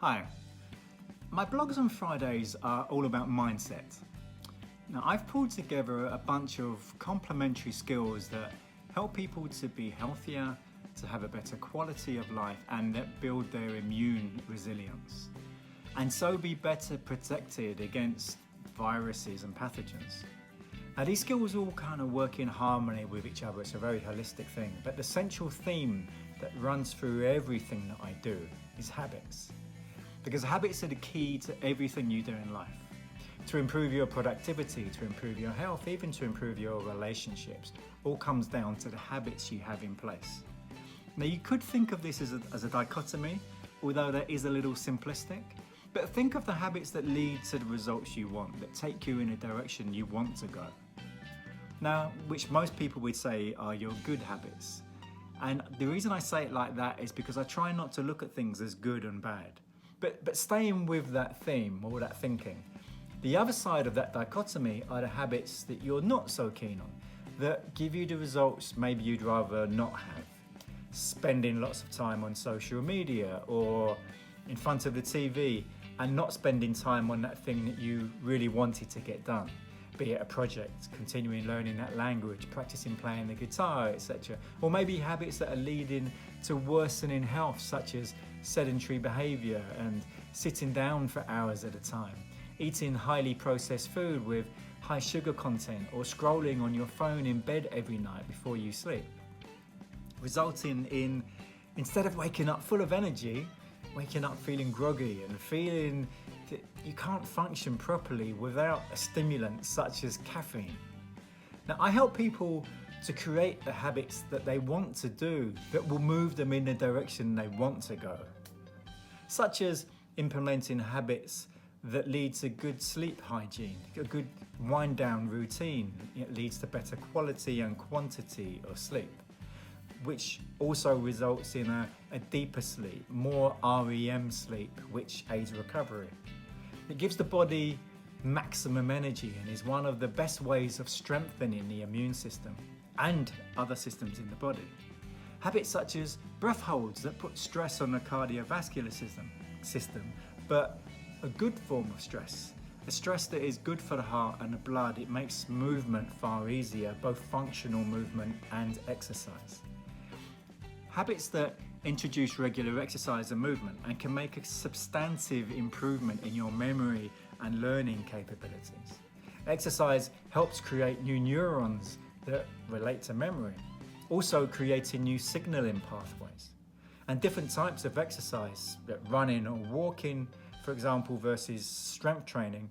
Hi, my blogs on Fridays are all about mindset. Now, I've pulled together a bunch of complementary skills that help people to be healthier, to have a better quality of life, and that build their immune resilience, and so be better protected against viruses and pathogens. Now, these skills all kind of work in harmony with each other. It's a very holistic thing, but the central theme that runs through everything that I do is habits. Because habits are the key to everything you do in life. To improve your productivity, to improve your health, even to improve your relationships, all comes down to the habits you have in place. Now, you could think of this as a dichotomy, although that is a little simplistic, but think of the habits that lead to the results you want, that take you in a direction you want to go. Now, which most people would say are your good habits. And the reason I say it like that is because I try not to look at things as good and bad. But staying with that theme or that thinking, the other side of that dichotomy are the habits that you're not so keen on, that give you the results maybe you'd rather not have. Spending lots of time on social media or in front of the TV and not spending time on that thing that you really wanted to get done. Be it a project, continuing learning that language, practicing playing the guitar, etc. Or maybe habits that are leading to worsening health, such as sedentary behaviour and sitting down for hours at a time, eating highly processed food with high sugar content, or scrolling on your phone in bed every night before you sleep, resulting in, instead of waking up full of energy, waking up feeling groggy and feeling that you can't function properly without a stimulant such as caffeine. Now, I help people to create the habits that they want to do that will move them in the direction they want to go, such as implementing habits that lead to good sleep hygiene, a good wind down routine. It leads to better quality and quantity of sleep, which also results in a deeper sleep, more REM sleep, which aids recovery. It gives the body maximum energy and is one of the best ways of strengthening the immune system and other systems in the body. Habits such as breath holds that put stress on the cardiovascular system, but a good form of stress, a stress that is good for the heart and the blood. It makes movement far easier, both functional movement and exercise. Habits that introduce regular exercise and movement and can make a substantive improvement in your memory and learning capabilities. Exercise helps create new neurons that relate to memory, also creating new signaling pathways. And different types of exercise, running or walking, for example, versus strength training,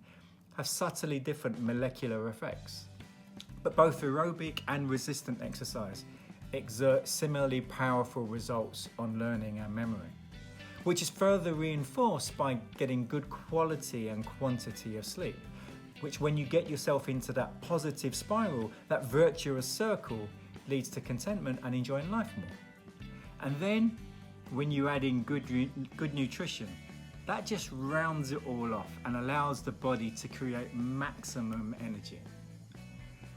have subtly different molecular effects. But both aerobic and resistant exercise exert similarly powerful results on learning and memory, which is further reinforced by getting good quality and quantity of sleep, which, when you get yourself into that positive spiral, that virtuous circle, leads to contentment and enjoying life more. And then when you add in good nutrition, that just rounds it all off and allows the body to create maximum energy.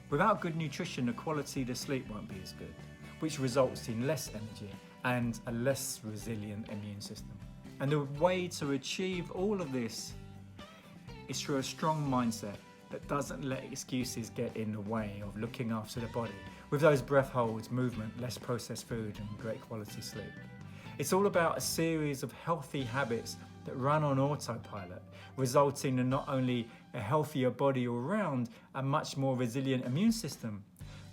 Without good nutrition, the quality of the sleep won't be as good, which results in less energy and a less resilient immune system. And the way to achieve all of this is through a strong mindset that doesn't let excuses get in the way of looking after the body, with those breath holds, movement, less processed food, and great quality sleep. It's all about a series of healthy habits that run on autopilot, resulting in not only a healthier body all round, a much more resilient immune system,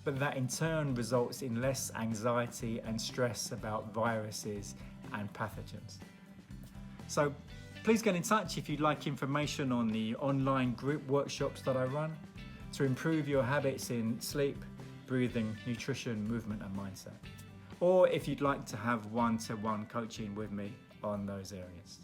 but that in turn results in less anxiety and stress about viruses and pathogens. So please get in touch if you'd like information on the online group workshops that I run to improve your habits in sleep, breathing, nutrition, movement and mindset. Or if you'd like to have one-to-one coaching with me on those areas.